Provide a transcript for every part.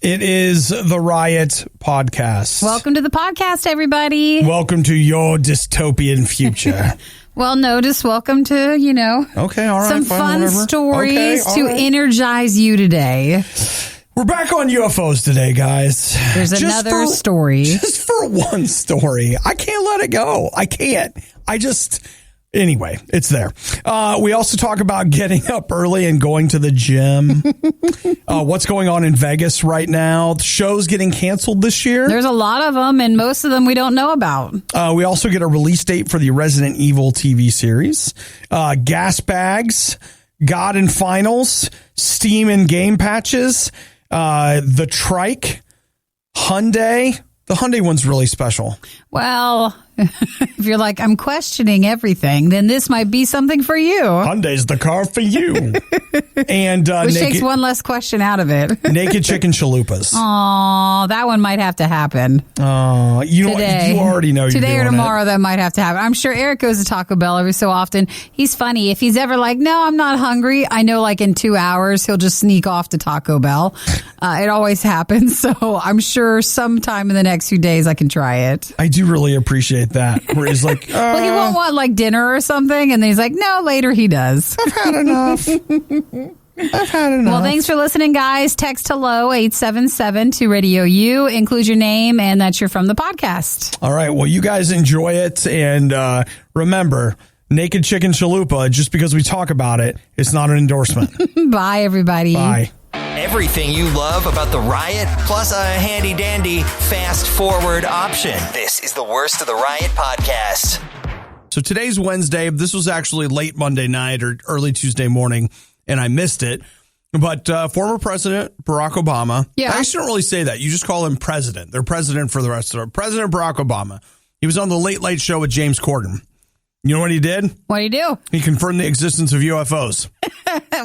It is the Riot Podcast. Welcome to the podcast, everybody. Welcome to your dystopian future. Well, no, just welcome to, okay, all right, some fun stories to energize you today. We're back on UFOs today, guys. There's another story. Just for one story. I can't let it go. I can't. Anyway, it's there. We also talk about getting up early and going to the gym. What's going on in Vegas right now? The show's getting canceled this year. There's a lot of them, and most of them we don't know about. We also get a release date for the Resident Evil TV series. Gas bags, God in Finals, Steam and game patches, the trike, Hyundai. The Hyundai one's really special. Well, if you're like, I'm questioning everything, then this might be something for you. Hyundai's the car for you. And which takes one less question out of it. Naked chicken chalupas. Oh, that one might have to happen. Oh, you already know today or tomorrow that might have to happen. I'm sure Eric goes to Taco Bell every so often. He's funny. If he's ever like, no, I'm not hungry, I know like in 2 hours he'll just sneak off to Taco Bell. It always happens. So I'm sure sometime in the next few days I can try it. I do really appreciate that. Where he's like, well, he won't want like dinner or something. And then he's like, no, later he does. I've had enough. Well, thanks for listening, guys. Text hello 877 to RadioU. Include your name and that you're from the podcast. All right. Well, you guys enjoy it. And remember, Naked Chicken Chalupa, just because we talk about it, it's not an endorsement. Bye, everybody. Bye. Everything you love about the Riot, plus a handy-dandy fast-forward option. This is the Worst of the Riot Podcast. So today's Wednesday. This was actually late Monday night or early Tuesday morning, and I missed it. But former President Barack Obama, I actually don't really say that. You just call him president. They're president for the rest of it. President Barack Obama. He was on the Late Late Show with James Corden. You know what he did? What did he do? He confirmed the existence of UFOs.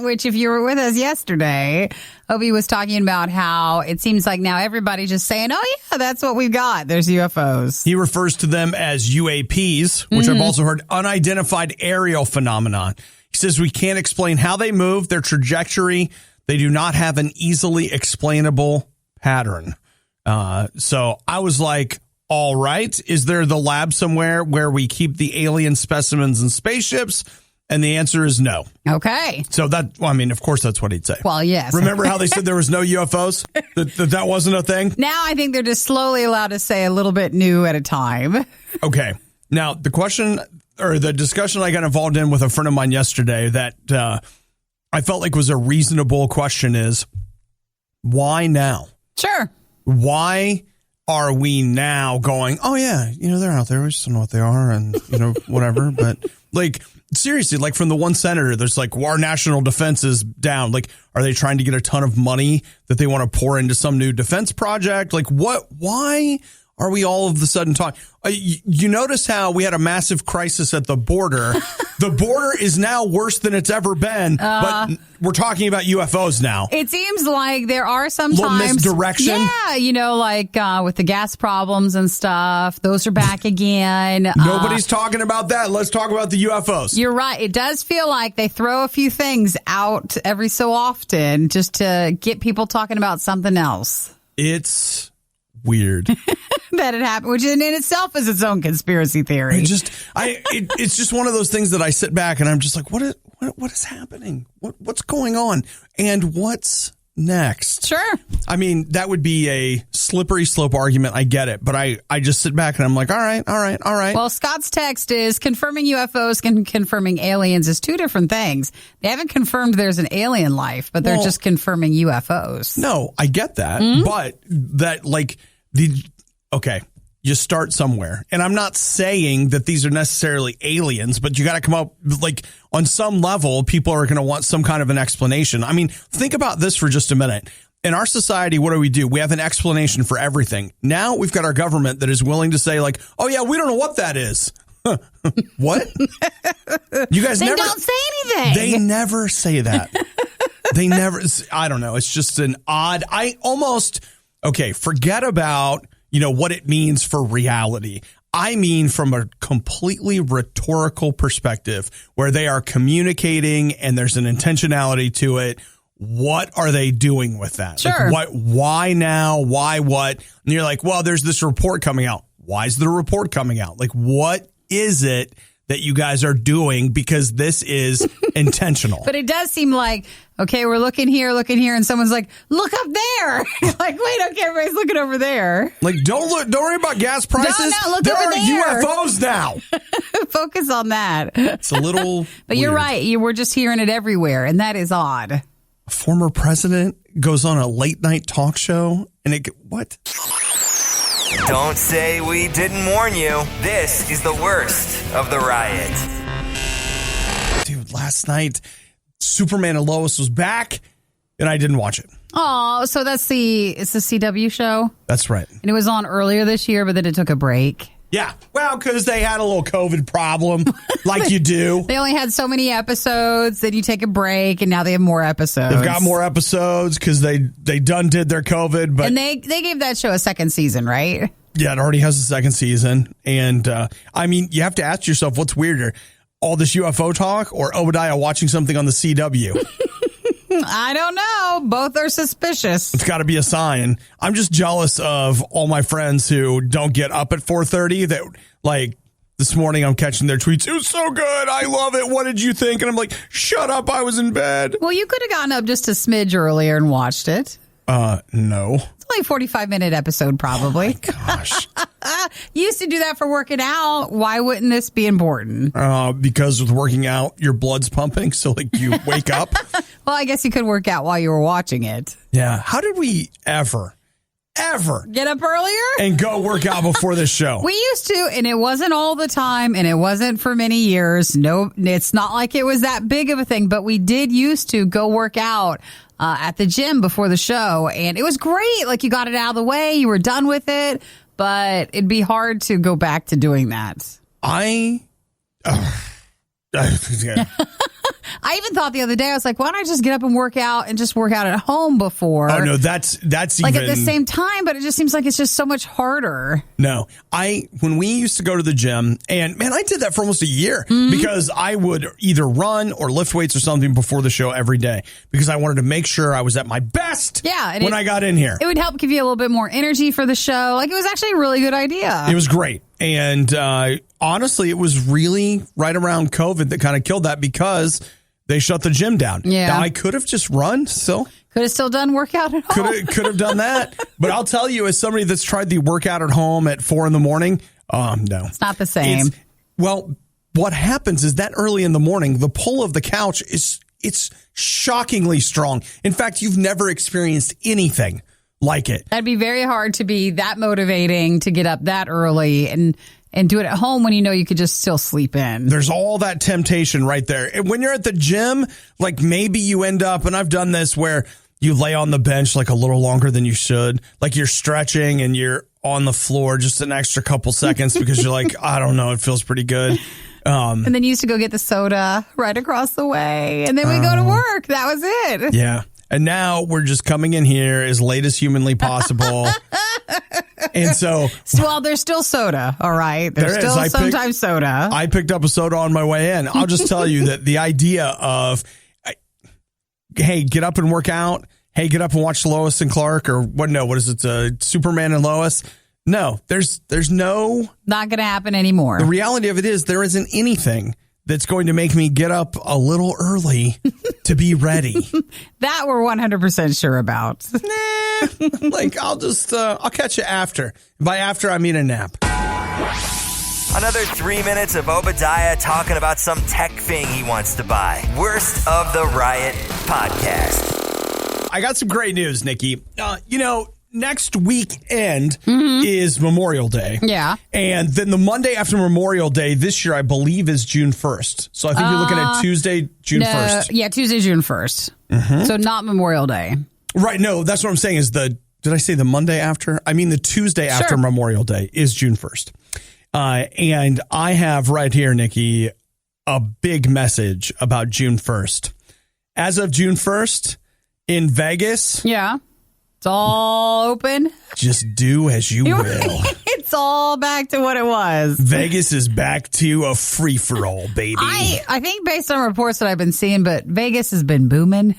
Which, if you were with us yesterday, Obi was talking about how it seems like now everybody's just saying, oh, yeah, that's what we've got. There's UFOs. He refers to them as UAPs, which I've also heard unidentified aerial phenomenon. He says we can't explain how they move, their trajectory. They do not have an easily explainable pattern. So I was like, all right, is there the lab somewhere where we keep the alien specimens and spaceships? And the answer is no. Okay. So of course that's what he'd say. Well, yes. Remember how they said there was no UFOs? that wasn't a thing? Now I think they're just slowly allowed to say a little bit new at a time. Okay. Now, the question or the discussion I got involved in with a friend of mine yesterday that I felt like was a reasonable question is, why now? Sure. Why are we now going, oh, yeah, they're out there. We just don't know what they are and, whatever. But like, seriously, like from the one senator, there's like, our national defense is down. Like, are they trying to get a ton of money that they want to pour into some new defense project? Like, why are we all of a sudden talking? You notice how we had a massive crisis at the border. The border is now worse than it's ever been, but we're talking about UFOs now. It seems like there are sometimes little misdirection. Yeah, like with the gas problems and stuff. Those are back again. Nobody's talking about that. Let's talk about the UFOs. You're right. It does feel like they throw a few things out every so often just to get people talking about something else. It's weird that it happened, which in itself is its own conspiracy theory. It's just one of those things that I sit back and I'm just like, what is happening? What's going on? And what's next? Sure. I mean, that would be a slippery slope argument. I get it. But I just sit back and I'm like, all right. Well, Scott's text is confirming UFOs and confirming aliens is two different things. They haven't confirmed there's an alien life, but they're just confirming UFOs. No, I get that. But that okay, you start somewhere. And I'm not saying that these are necessarily aliens, but you got to come up, like, on some level, people are going to want some kind of an explanation. I mean, think about this for just a minute. In our society, what do? We have an explanation for everything. Now we've got our government that is willing to say, like, oh, yeah, we don't know what that is. What? You guys they don't say anything. They never say that. They never. I don't know. It's just an odd. Forget about, what it means for reality. I mean, from a completely rhetorical perspective where they are communicating and there's an intentionality to it. what are they doing with that? Sure. Like, why now? Why what? And you're like, well, there's this report coming out. Why is the report coming out? Like, what is it that you guys are doing? Because this is intentional. But it does seem like, okay, we're looking here, and someone's like, look up there. You're like, wait, okay, everybody's looking over there. Like, don't worry about gas prices. No, look there over are there. UFOs now. Focus on that. It's a little But you're right. We're just hearing it everywhere, and that is odd. A former president goes on a late night talk show and what? Don't say we didn't warn you. This is the worst of the riot. Dude, last night, Superman and Lois was back, and I didn't watch it. Oh, so it's the CW show? That's right. And it was on earlier this year, but then it took a break. Yeah, well, because they had a little COVID problem, like you do. They only had so many episodes, then you take a break, and now they have more episodes. They've got more episodes because they done did their COVID. But and they gave that show a second season, right? Yeah, it already has a second season. And, I mean, you have to ask yourself, what's weirder? All this UFO talk or Obadiah watching something on the CW? I don't know. Both are suspicious. It's got to be a sign. I'm just jealous of all my friends who don't get up at 4:30. That, like, this morning I'm catching their tweets. It was so good. I love it. What did you think? And I'm like, shut up. I was in bed. Well, you could have gotten up just a smidge earlier and watched it. No. It's only a 45-minute episode, probably. Oh my gosh. You used to do that for working out. Why wouldn't this be important? Because with working out, your blood's pumping. So, like, you wake up. Well, I guess you could work out while you were watching it. Yeah. How did we ever get up earlier and go work out before this show? We used to, and it wasn't all the time, and it wasn't for many years. No, it's not like it was that big of a thing, but we did used to go work out at the gym before the show, and it was great. Like, you got it out of the way, you were done with it, but it'd be hard to go back to doing that. I even thought the other day, I was like, why don't I just get up and work out at home before? Oh, no, that's like even... at the same time, but it just seems like it's just so much harder. No, when we used to go to the gym, and man, I did that for almost a year because I would either run or lift weights or something before the show every day because I wanted to make sure I was at my best when I got in here. It would help give you a little bit more energy for the show. Like, it was actually a really good idea. It was great. And honestly, it was really right around COVID that kind of killed that because they shut the gym down. Yeah. Now, I could have just run still. Could have still done workout at home. Could have done that. But I'll tell you, as somebody that's tried the workout at home at 4 a.m, no. It's not the same. Well, what happens is that early in the morning, the pull of the couch it's shockingly strong. In fact, you've never experienced anything like it. That'd be very hard to be that motivating to get up that early and do it at home when you know you could just still sleep in. There's all that temptation right there. And when you're at the gym, like maybe you end up, and I've done this where you lay on the bench like a little longer than you should, like you're stretching and you're on the floor just an extra couple seconds because you're like, I don't know, it feels pretty good. And then you used to go get the soda right across the way, and then we go to work. That was it. Yeah. And now we're just coming in here as late as humanly possible. And so, well, there's still soda. All right. There's still sometimes soda. I picked up a soda on my way in. I'll just tell you that the idea of, hey, get up and work out. Hey, get up and watch Lois and Clark or what? No, what is it? Superman and Lois. No, there's no. Not going to happen anymore. The reality of it is there isn't anything that's going to make me get up a little early to be ready. That we're 100% sure about. Nah, like I'll catch you after. By after, I mean a nap. Another 3 minutes of Obadiah talking about some tech thing he wants to buy. Worst of the Riot podcast. I got some great news, Nikki. Next weekend is Memorial Day. Yeah. And then the Monday after Memorial Day this year, I believe, is June 1st. So I think you're looking at Tuesday, June 1st. Yeah, Tuesday, June 1st. So not Memorial Day. Right. No, that's what I'm saying is did I say the Monday after? I mean, the Tuesday after Memorial Day is June 1st. And I have right here, Nikki, a big message about June 1st. As of June 1st in Vegas. Yeah. It's all open. Just do as you will. It's all back to what it was. Vegas is back to a free-for-all, baby. I think based on reports that I've been seeing, but Vegas has been booming.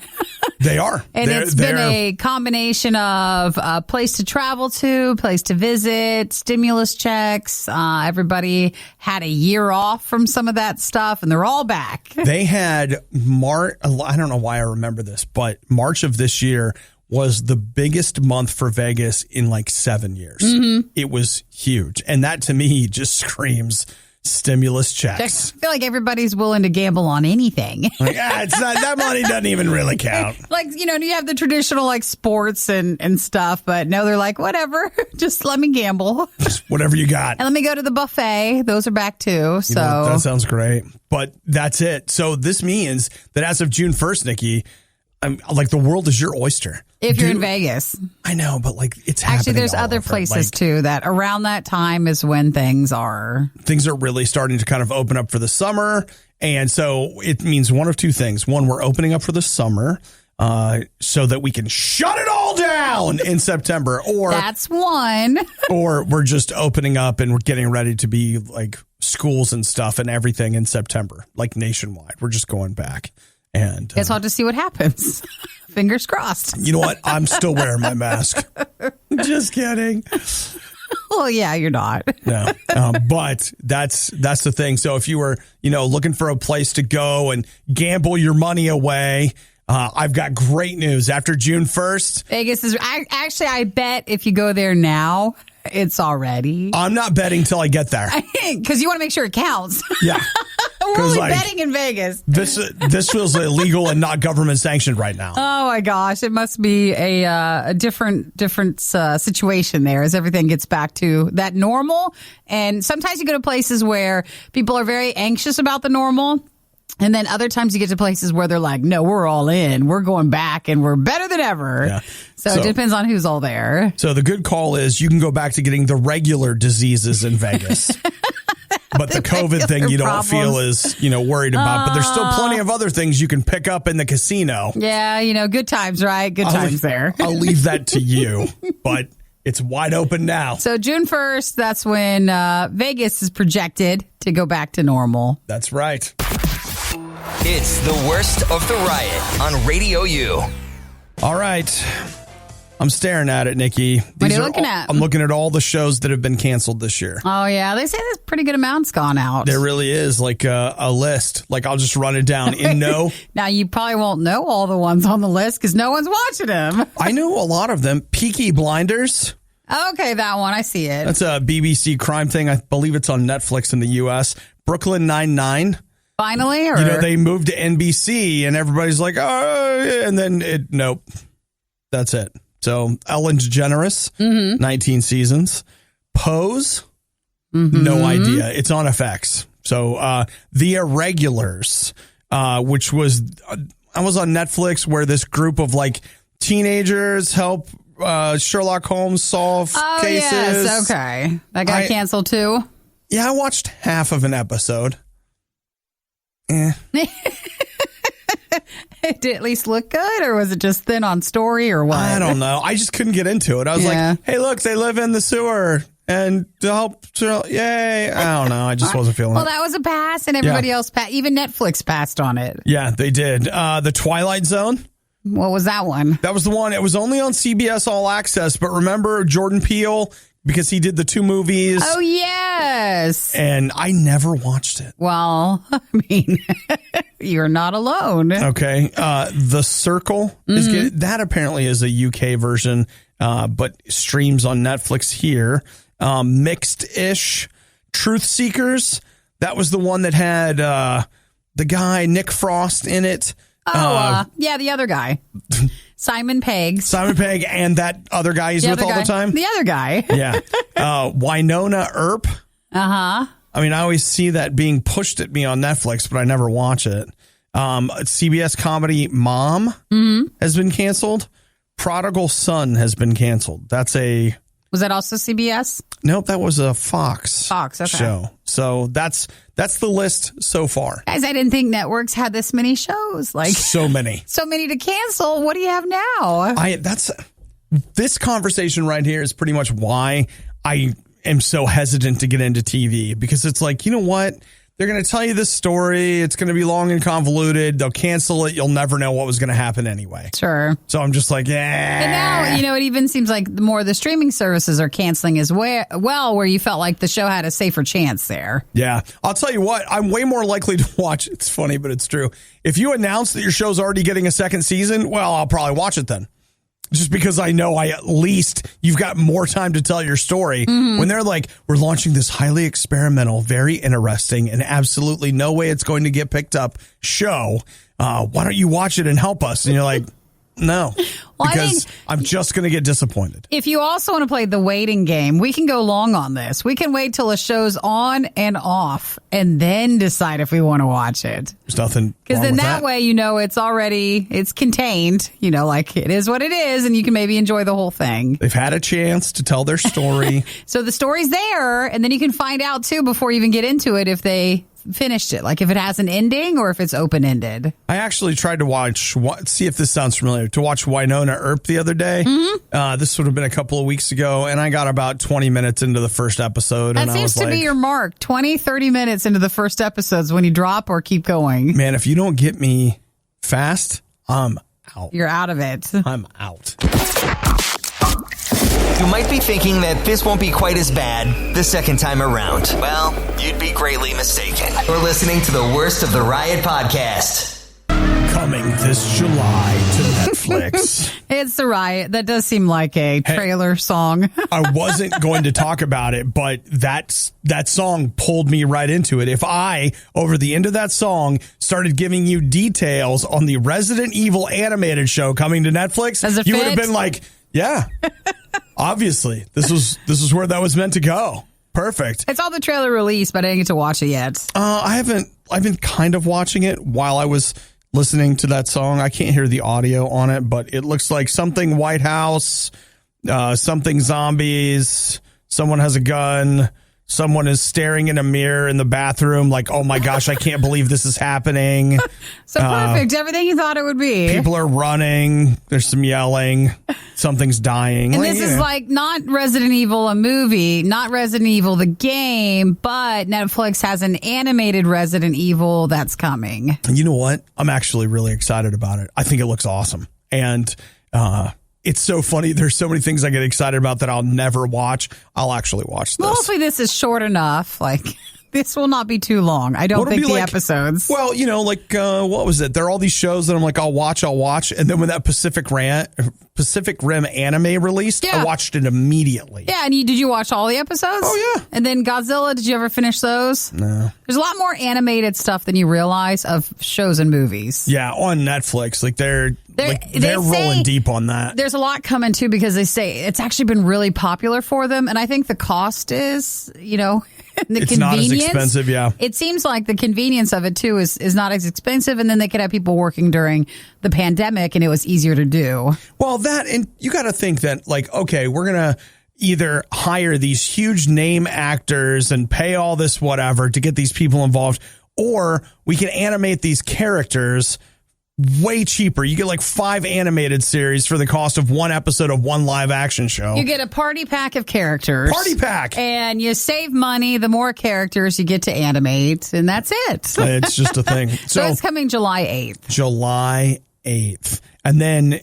They are. And it's been a combination of a place to travel to, place to visit, stimulus checks. Everybody had a year off from some of that stuff, and they're all back. They had I don't know why I remember this, but March of this year was the biggest month for Vegas in like 7 years. Mm-hmm. It was huge. And that to me just screams stimulus checks. I feel like everybody's willing to gamble on anything. Like, it's not, that money doesn't even really count. Like, you have the traditional like sports and stuff, but no, they're like, whatever, just let me gamble. Just whatever you got. And let me go to the buffet. Those are back too. So that sounds great. But that's it. So this means that as of June 1st, Nikki, like the world is your oyster. If you're in Vegas. I know, but like it's happening. Actually, there's other places too that around that time is when things are really starting to kind of open up for the summer. And so it means one of two things. One, we're opening up for the summer so that we can shut it all down in September. Or that's one. Or we're just opening up and we're getting ready to be like schools and stuff and everything in September, like nationwide. We're just going back. And guess I'll have to see what happens. Fingers crossed. You know what? I'm still wearing my mask. Just kidding. Well, yeah, you're not. No, but that's the thing. So if you were, looking for a place to go and gamble your money away, I've got great news. After June 1st, Vegas is I bet if you go there now, it's already. I'm not betting till I get there because you want to make sure it counts. Yeah. We're only betting in Vegas. This feels illegal and not government sanctioned right now. Oh my gosh, it must be a different situation there as everything gets back to that normal. And sometimes you go to places where people are very anxious about the normal. And then other times you get to places where they're like, no, we're all in. We're going back and we're better than ever. Yeah. So it depends on who's all there. So the good call is you can go back to getting the regular diseases in Vegas. But the COVID thing you don't feel is, worried about. But there's still plenty of other things you can pick up in the casino. Yeah, good times, right? Good times there. I'll leave that to you. But it's wide open now. So June 1st, that's when Vegas is projected to go back to normal. That's right. It's the worst of the riot on RadioU. All right. I'm staring at it, Nikki. What are you looking at? I'm looking at all the shows that have been canceled this year. Oh, yeah. They say there's pretty good amounts gone out. There really is, like a list. Like, I'll just run it down. Now, you probably won't know all the ones on the list because no one's watching them. I know a lot of them. Peaky Blinders. Okay, that one. I see it. That's a BBC crime thing. I believe it's on Netflix in the U.S. Brooklyn Nine-Nine. Finally? Or? They moved to NBC and everybody's like, oh, and then nope. That's it. So Ellen DeGeneres, 19 seasons. Pose, no idea. It's on FX. So The Irregulars, which was I was on Netflix where this group of like teenagers help Sherlock Holmes solve cases. Yes, okay. That got canceled too? Yeah, I watched half of an episode. Did it at least look good, or was it just thin on story, or what? I don't know. I just couldn't get into it. I was like, hey, look, they live in the sewer and to help. Yay. I don't know. I just wasn't feeling it. Well, that was a pass, and everybody else passed. Even Netflix passed on it. Yeah, they did. The Twilight Zone. What was that one? That was the one. It was only on CBS All Access, but remember Jordan Peele? Because he did the two movies. Oh, yes. And I never watched it. Well, I mean, you're not alone. Okay. The Circle. That apparently is a UK version, but streams on Netflix here. Mixed-ish. Truth Seekers. That was the one that had the guy, Nick Frost, in it. Oh, the other guy. Simon Pegg. And that other guy he's with all the time? The other guy. Yeah. Winona Earp. Uh-huh. I mean, I always see that being pushed at me on Netflix, but I never watch it. CBS comedy Mom has been canceled. Prodigal Son has been canceled. Was that also CBS? Nope, that was a Fox okay. show. So that's the list so far. Guys, I didn't think networks had this many shows. Like so many to cancel. What do you have now? This conversation right here is pretty much why I am so hesitant to get into TV because it's like, you know what? They're going to tell you this story. It's going to be long and convoluted. They'll cancel it. You'll never know what was going to happen anyway. Sure. So I'm just like, And now, it even seems like the more the streaming services are canceling as well, where you felt like the show had a safer chance there. Yeah. I'll tell you what, I'm way more likely to watch. It's funny, but it's true. If you announce that your show's already getting a second season, well, I'll probably watch it then. Just because I know at least you've got more time to tell your story. When they're like, we're launching this highly experimental, very interesting, and absolutely no way it's going to get picked up show. Why don't you watch it and help us? And you're like, no, because I'm just going to get disappointed. If you also want to play the waiting game, we can go long on this. We can wait till a show's on and off and then decide if we want to watch it. There's nothing because then with that way, it's contained, like it is what it is, and you can maybe enjoy the whole thing. They've had a chance to tell their story. So the story's there, and then you can find out, too, before you even get into it, if they finished it, like if it has an ending or if it's open-ended. I actually tried to see if this sounds familiar, to watch Winona Earp the other day. This would have been a couple of weeks ago, and I got about 20 minutes into the first episode. That seems to be your mark. 20, 30 minutes into the first episodes when you drop or keep going. Man, if you don't get me fast, I'm out. You're out of it. I'm out. You might be thinking that this won't be quite as bad the second time around. Well, you'd be greatly mistaken. You're listening to the worst of the Riot podcast. Coming this July to Netflix. It's the Riot. That does seem like a trailer song. I wasn't going to talk about it, but that song pulled me right into it. If I, over the end of that song, started giving you details on the Resident Evil animated show coming to Netflix, you would have been like, yeah, obviously, this was where that was meant to go. Perfect. It's all the trailer release, but I didn't get to watch it yet. I've been kind of watching it while I was listening to that song. I can't hear the audio on it, but it looks like something White House, something zombies, someone has a gun, someone is staring in a mirror in the bathroom like, oh my gosh, I can't believe this is happening. So perfect. Everything you thought it would be. People are running. There's some yelling. Something's dying. And this is like not Resident Evil, a movie, not Resident Evil, the game, but Netflix has an animated Resident Evil that's coming. You know what? I'm actually really excited about it. I think it looks awesome. And it's so funny. There's so many things I get excited about that I'll never watch. I'll actually watch this. Well, hopefully this is short enough. Like, this will not be too long. I don't think the episodes. Well, what was it? There are all these shows that I'm like, I'll watch. And then when that Pacific Rim anime released, I watched it immediately. Yeah, and did you watch all the episodes? Oh, yeah. And then Godzilla, did you ever finish those? No. There's a lot more animated stuff than you realize of shows and movies. Yeah, on Netflix. Like they're rolling deep on that. There's a lot coming, too, because they say it's actually been really popular for them. And I think the cost is, it's not as expensive, yeah. It seems like the convenience of it, too, is not as expensive. And then they could have people working during the pandemic, and it was easier to do. Well, and you got to think that, like, okay, we're going to either hire these huge name actors and pay all this whatever to get these people involved, or we can animate these characters way cheaper. You get like 5 animated series for the cost of 1 episode of 1 live action show. You get a party pack of characters. Party pack. And you save money the more characters you get to animate. And that's it. It's just a thing. So it's coming July 8th. July 8th. And then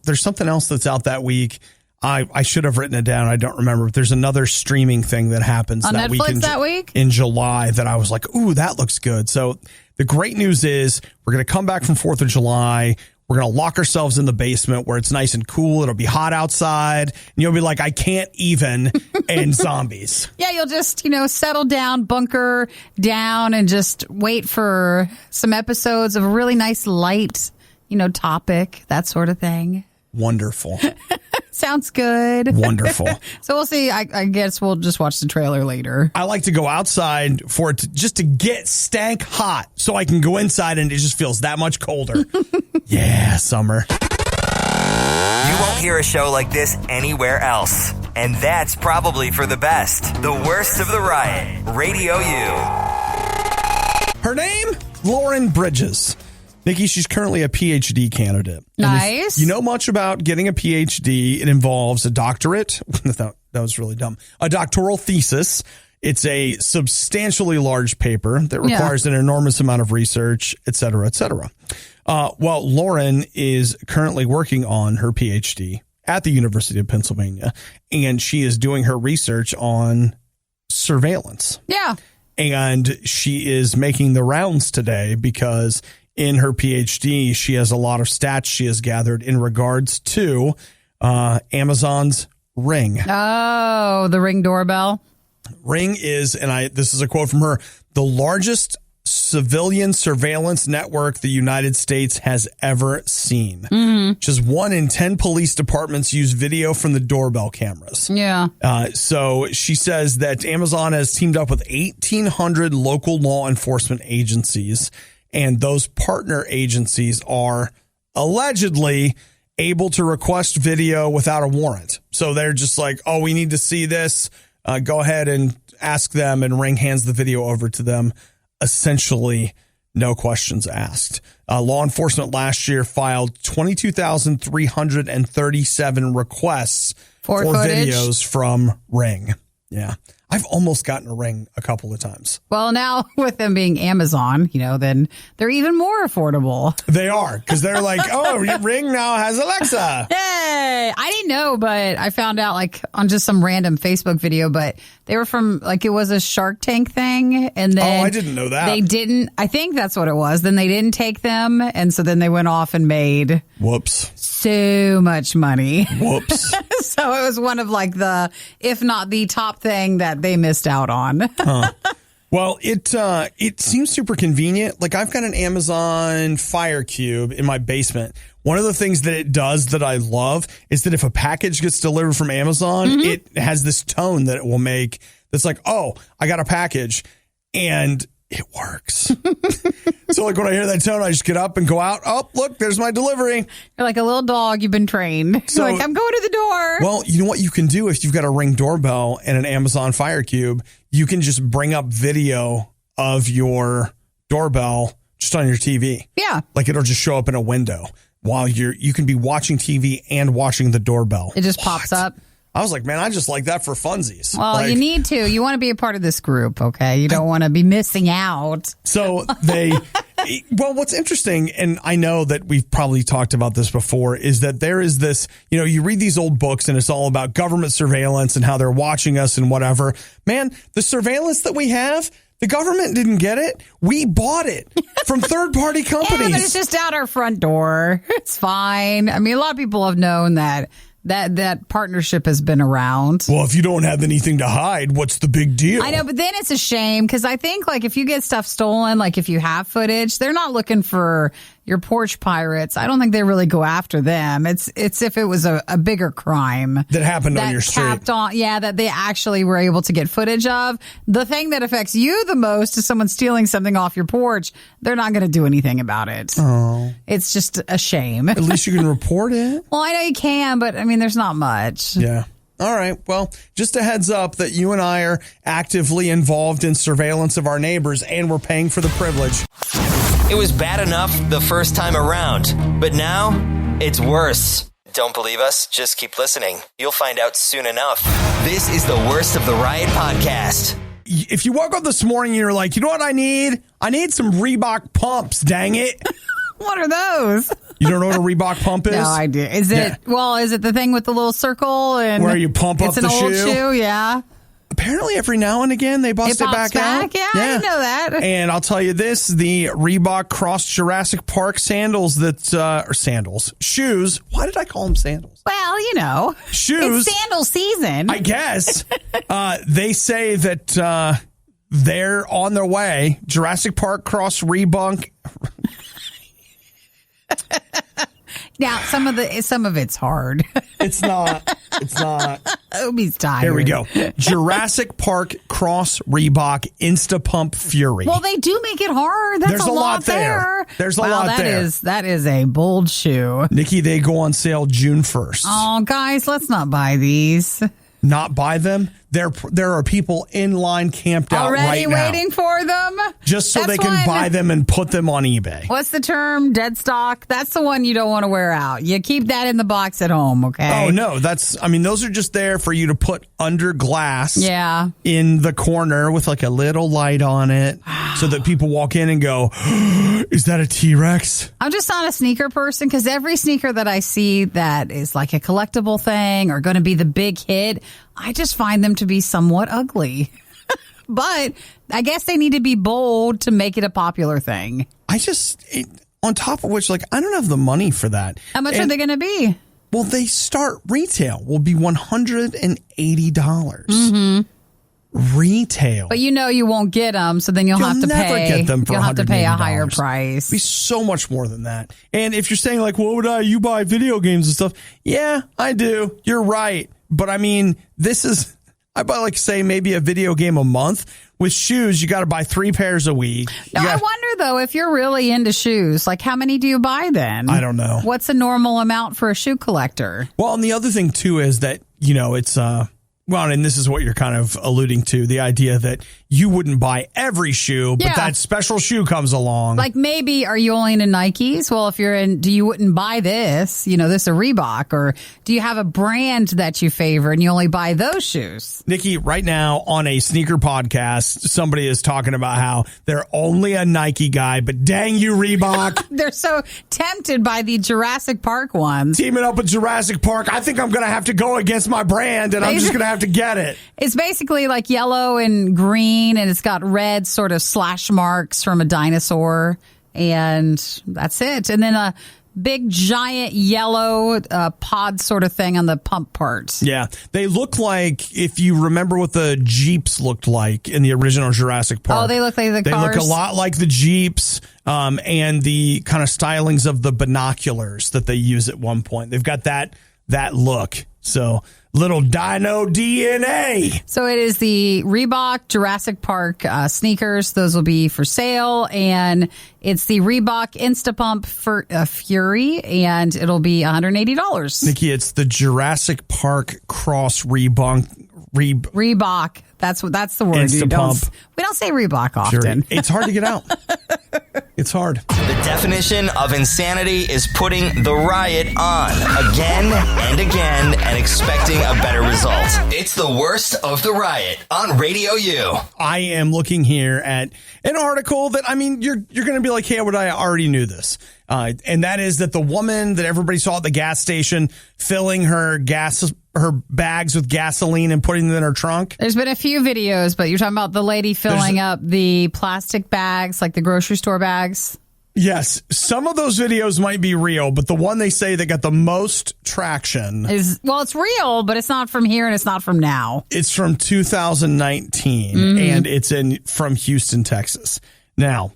there's something else that's out that week. I should have written it down. I don't remember. But there's another streaming thing that happens on that Netflix week in July that I was like, ooh, that looks good. So the great news is we're going to come back from 4th of July. We're going to lock ourselves in the basement where it's nice and cool. It'll be hot outside. And you'll be like, I can't even, and zombies. Yeah, you'll just, settle down, bunker down, and just wait for some episodes of a really nice light, topic, that sort of thing. Wonderful. Sounds good. Wonderful. So we'll see. I guess we'll just watch the trailer later. I like to go outside for it just to get stank hot so I can go inside and it just feels that much colder. Yeah, summer. You won't hear a show like this anywhere else. And that's probably for the best. The worst of the Riot. RadioU. Her name? Lauren Bridges. Nikki, she's currently a PhD candidate. Nice. If you know much about getting a PhD, it involves a doctorate. That was really dumb. A doctoral thesis. It's a substantially large paper that requires an enormous amount of research, et cetera, et cetera. Well, Lauren is currently working on her PhD at the University of Pennsylvania, and she is doing her research on surveillance. Yeah. And she is making the rounds today because in her PhD, she has a lot of stats she has gathered in regards to Amazon's Ring. Oh, the Ring doorbell. Ring is, and this is a quote from her, the largest civilian surveillance network the United States has ever seen. Just 1 in 10 police departments use video from the doorbell cameras. Yeah. So she says that Amazon has teamed up with 1,800 local law enforcement agencies, and those partner agencies are allegedly able to request video without a warrant. So they're just like, oh, we need to see this. Go ahead and ask them, and Ring hands the video over to them. Essentially, no questions asked. Law enforcement last year filed 22,337 requests for videos from Ring. Yeah. I've almost gotten a Ring a couple of times. Well, now with them being Amazon, then they're even more affordable. They are, because they're like, oh, Ring now has Alexa. Hey, I didn't know, but I found out on just some random Facebook video, but they were from it was a Shark Tank thing. And then I didn't know that. They didn't. I think that's what it was. Then they didn't take them. And so then they went off and made so much money. Whoops. So it was one of the, if not the top thing that they missed out on. Well, it seems super convenient. I've got an Amazon Fire Cube in my basement. One of the things that it does that I love is that if a package gets delivered from Amazon, it has this tone that it will make that's like, oh, I got a package, and it works. So when I hear that tone, I just get up and go out. Oh, look, there's my delivery. You're like a little dog. You've been trained. So, I'm going to the door. Well, you know what you can do if you've got a Ring doorbell and an Amazon Fire Cube? You can just bring up video of your doorbell just on your TV. Yeah. It'll just show up in a window while you can be watching TV and watching the doorbell. It just pops up. I was like, man, I just like that for funsies. Well, you need to. You want to be a part of this group, okay? You don't want to be missing out. So well, what's interesting, and I know that we've probably talked about this before, is that there is this, you read these old books and it's all about government surveillance and how they're watching us and whatever. Man, the surveillance that we have, the government didn't get it. We bought it from third-party companies. Yeah, but it's just out our front door. It's fine. I mean, a lot of people have known that partnership has been around. Well, if you don't have anything to hide, what's the big deal? I know, but then it's a shame because I think if you get stuff stolen, if you have footage, they're not looking for your porch pirates. I don't think they really go after them. It's if it was a bigger crime that happened on your street. That they actually were able to get footage of. The thing that affects you the most is someone stealing something off your porch. They're not going to do anything about it. Oh. It's just a shame. At least you can report it. Well, I know you can, but there's not much. Yeah. All right. Well, just a heads up that you and I are actively involved in surveillance of our neighbors, and we're paying for the privilege. It was bad enough the first time around, but now it's worse. Don't believe us? Just keep listening. You'll find out soon enough. This is the Worst of the Riot podcast. If you woke up this morning and you're like, you know what I need? I need some Reebok pumps, dang it. What are those? You don't know what a Reebok pump is? No idea. Is it the thing with the little circle and where you pump up the shoe? It's an old shoe, yeah. Apparently, every now and again, they bust it back out. Yeah, I didn't know that. And I'll tell you this, the Reebok Cross Jurassic Park sandals shoes. Why did I call them sandals? Well, shoes. It's sandal season. I guess. They say that they're on their way. Jurassic Park Cross Reebok. Now, some of it's hard. It's not. Obie's tired. Here we go. Jurassic Park Cross Reebok Insta Pump Fury. Well, they do make it hard. There's a lot there. There's a lot there. That is a bold shoe. Nikki, they go on sale June 1st. Oh, guys, let's not buy these. Not buy them? There are people in line camped out right now. Already waiting for them? just so they can buy them and put them on eBay. What's the term? Dead stock? That's the one you don't want to wear out. You keep that in the box at home, okay? Oh, no. Those are just there for you to put under glass in the corner with like a little light on it so that people walk in and go, is that a T-Rex? I'm just not a sneaker person because every sneaker that I see that is like a collectible thing or going to be the big hit, I just find them to be somewhat ugly. But I guess they need to be bold to make it a popular thing. On top of which, like, I don't have the money for that. How much are they going to be? Well, they start retail will be $180. Mm-hmm. Retail. But you won't get them, so then you'll have to never pay. Get them for you'll have to pay a higher $180. price. It'll be so much more than that. And if you're saying like, you buy video games and stuff? Yeah, I do. You're right. But I mean, I buy like say maybe a video game a month. With shoes, you got to buy 3 pairs a week. I wonder though if you're really into shoes, like how many do you buy then? I don't know. What's a normal amount for a shoe collector? Well, and the other thing too is that it's and this is what you're kind of alluding to, the idea that you wouldn't buy every shoe, but that special shoe comes along. Like maybe, are you only into Nikes? Well, if you're you wouldn't buy this, this a Reebok, or do you have a brand that you favor and you only buy those shoes? Nikki, right now on a sneaker podcast, somebody is talking about how they're only a Nike guy, but dang you, Reebok. They're so tempted by the Jurassic Park ones. Teaming up with Jurassic Park, I think I'm going to have to go against my brand, and I'm just going to have to get it. It's basically like yellow and green, and it's got red sort of slash marks from a dinosaur, and that's it. And then a big giant yellow pod sort of thing on the pump part. Yeah, they look like, if you remember what the Jeeps looked like in the original Jurassic Park. Oh, they look like the cars? They look a lot like the Jeeps, and the kind of stylings of the binoculars that they use at one point. They've got that look. So little dino DNA. So it is the Reebok Jurassic Park sneakers. Those will be for sale. And it's the Reebok Instapump for Fury, and it'll be $180. Nikki, it's the Jurassic Park Cross Reebok. That's the word. We don't say Reebok often. It's hard to get out. It's hard. The definition of insanity is putting the riot on again and again and expecting a better result. It's the worst of the riot on RadioU. I am looking here at an article that, you're going to be like, hey, I already knew this. And that is that the woman that everybody saw at the gas station filling her bags with gasoline and putting them in her trunk. There's been a few videos, but you're talking about the lady filling up the plastic bags, like the grocery store bags. Yes. Some of those videos might be real, but the one they say that got the most traction it's real, but it's not from here and it's not from now. It's from 2019 and it's from Houston, Texas. Now,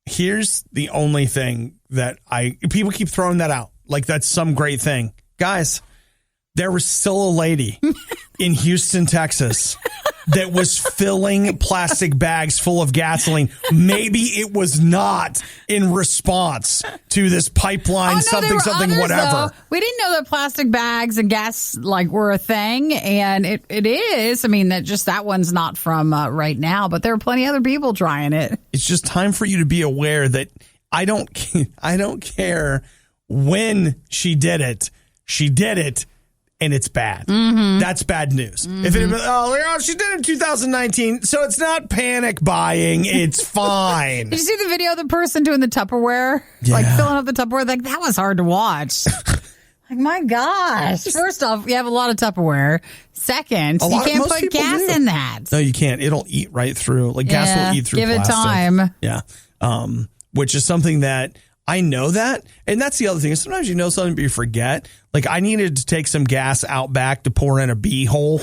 here's the only thing that people keep throwing that out like that's some great thing. Guys, there was still a lady in Houston, Texas that was filling plastic bags full of gasoline. Maybe it was not in response to this pipeline, something, whatever. Though. We didn't know that plastic bags and gas were a thing, and it is. That one's not from right now, but there are plenty of other people trying it. It's just time for you to be aware that I don't care when she did it. She did it. And it's bad. Mm-hmm. That's bad news. Mm-hmm. If it had been, she did it in 2019, so it's not panic buying. It's fine. Did you see the video of the person doing the Tupperware? Yeah. Filling up the Tupperware? That was hard to watch. My gosh. First off, you have a lot of Tupperware. Second, you can't put gas in that. No, you can't. It'll eat right through. Gas will eat through plastic. Give it time. Yeah. Which is something that I know that. And that's the other thing. Sometimes you know something, but you forget. I needed to take some gas out back to pour in a bee hole.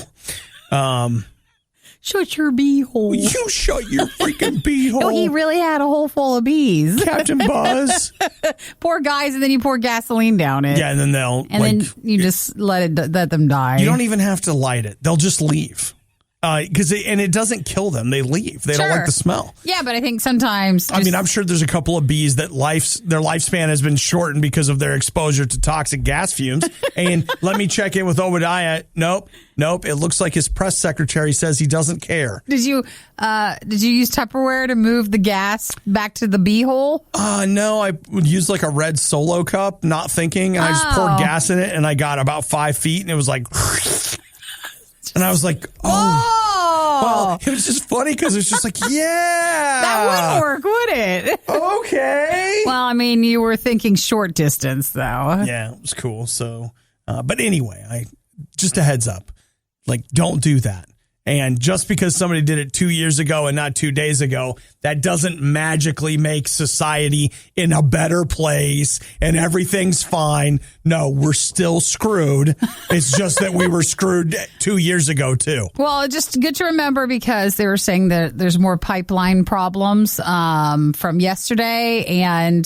Shut your bee hole. You shut your freaking bee hole. No, he really had a hole full of bees. Captain Buzz. Poor guys, and then you pour gasoline down it. Yeah, and then then you just let them die. You don't even have to light it. They'll just leave. Because it doesn't kill them. They leave. They don't like the smell. Yeah, but I think sometimes... I mean, I'm sure there's a couple of bees that their lifespan has been shortened because of their exposure to toxic gas fumes. And let me check in with Obadiah. Nope. It looks like his press secretary says he doesn't care. Did you use Tupperware to move the gas back to the bee hole? No, I would use like a red Solo cup, not thinking. And I just poured gas in it, and I got about 5 feet, and it was like... And I was like, oh. Well, it was just funny because it's just like, yeah. That wouldn't work, would it? Okay. Well, I mean, you were thinking short distance, though. Yeah, it was cool. So, but anyway, just a heads up. Like, don't do that. And just because somebody did it 2 years ago and not 2 days ago, that doesn't magically make society in a better place and everything's fine. No, we're still screwed. It's just that we were screwed 2 years ago, too. Well, it's just good to remember because they were saying that there's more pipeline problems from yesterday. And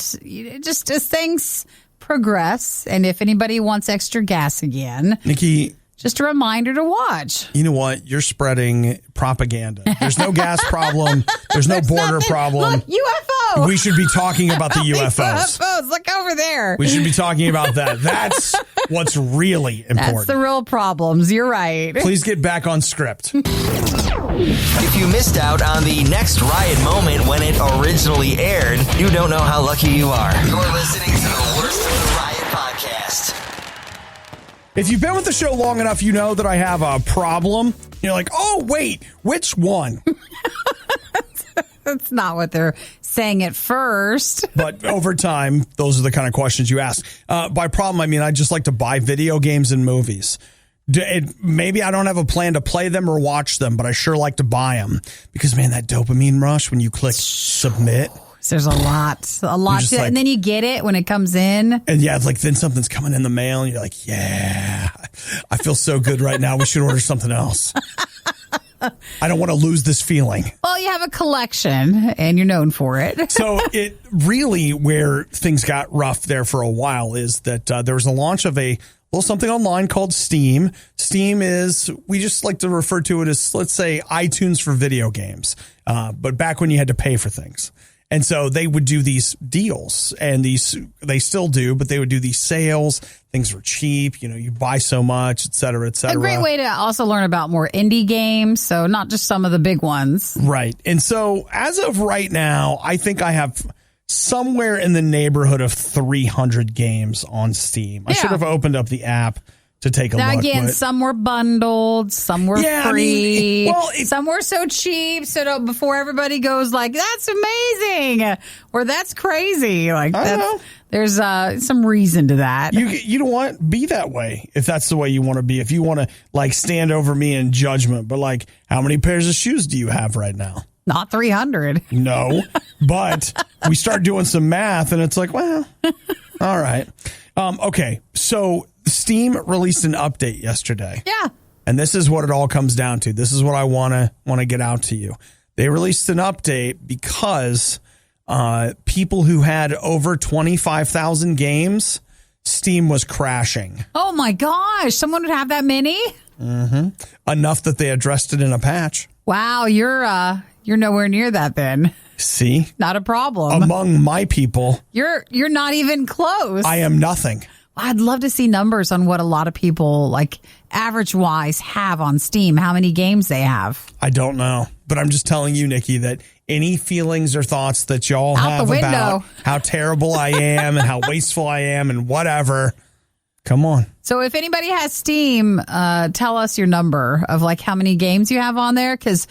just as things progress, and if anybody wants extra gas again, Nikki, just a reminder to watch. You know what? You're spreading propaganda. There's no gas problem. There's no border problem. Look, UFO. We should be talking about the UFOs. UFOs. Look over there. We should be talking about that. That's what's really important. That's the real problems. You're right. Please get back on script. If you missed out on the next Riot moment when it originally aired, you don't know how lucky you are. You're listening to the Worst of the Riot podcast. If you've been with the show long enough, you know that I have a problem. You're like, oh, wait, which one? That's not what they're saying at first. But over time, those are the kind of questions you ask. By problem, I mean, I just like to buy video games and movies. Maybe I don't have a plan to play them or watch them, but I sure like to buy them. Because, man, that dopamine rush when you click submit. There's a lot to it. And then you get it when it comes in. And yeah, it's like then something's coming in the mail and you're like, yeah, I feel so good right now. We should order something else. I don't want to lose this feeling. Well, you have a collection and you're known for it. So it really, where things got rough there for a while is that there was a launch of a little something online called Steam. Steam is, we just like to refer to it as, let's say, iTunes for video games. But back when you had to pay for things. And so they would do these deals, and they still do, but they would do these sales. Things were cheap. You know, you buy so much, et cetera, et cetera. A great way to also learn about more indie games. So not just some of the big ones. Right. And so as of right now, I think I have somewhere in the neighborhood of 300 games on Steam. I should have opened up the app to take a look. Again, some were bundled, some were free, I mean, some were so cheap. Before everybody goes like, that's amazing or that's crazy. Like there's some reason to that. You don't want be that way if that's the way you want to be. If you want to like stand over me in judgment, but like how many pairs of shoes do you have right now? Not 300. No, but we start doing some math and it's like, well, all right. Okay, so Steam released an update yesterday. Yeah. And this is what it all comes down to. This is what I want to get out to you. They released an update because people who had over 25,000 games, Steam was crashing. Oh my gosh, someone would have that many? Mm-hmm. Enough that they addressed it in a patch. Wow, you're nowhere near that then. See? Not a problem. Among my people. You're not even close. I am nothing. I'd love to see numbers on what a lot of people, like average-wise, have on Steam, how many games they have. I don't know. But I'm just telling you, Nikki, that any feelings or thoughts that y'all have about how terrible I am and how wasteful I am and whatever, come on. So if anybody has Steam, tell us your number of like how many games you have on there, because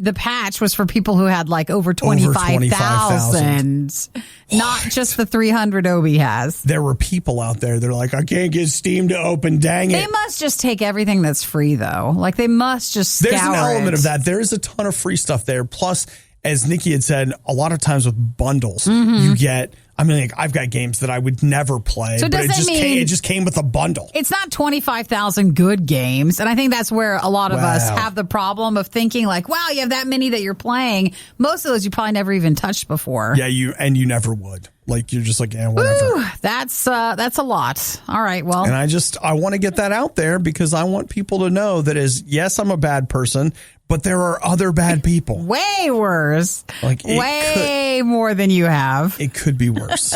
the patch was for people who had like over 25,000, not just the 300 Obi has. There were people out there. They're like, I can't get Steam to open. Dang it. They must just take everything that's free, though. Like they must just scour There's an element of that. There is a ton of free stuff there. Plus, as Nikki had said, a lot of times with bundles, you get, I mean, like, I've got games that I would never play, so but it just came with a bundle. It's not 25,000 good games. And I think that's where a lot of us have the problem of thinking like, wow, you have that many that you're playing. Most of those you probably never even touched before. Yeah, you never would. Like you're just like, yeah, whatever. Ooh, that's a lot. All right, well. And I want to get that out there because I want people to know that yes, I'm a bad person, but there are other bad people. Way worse. Like way more than you have. It could be worse.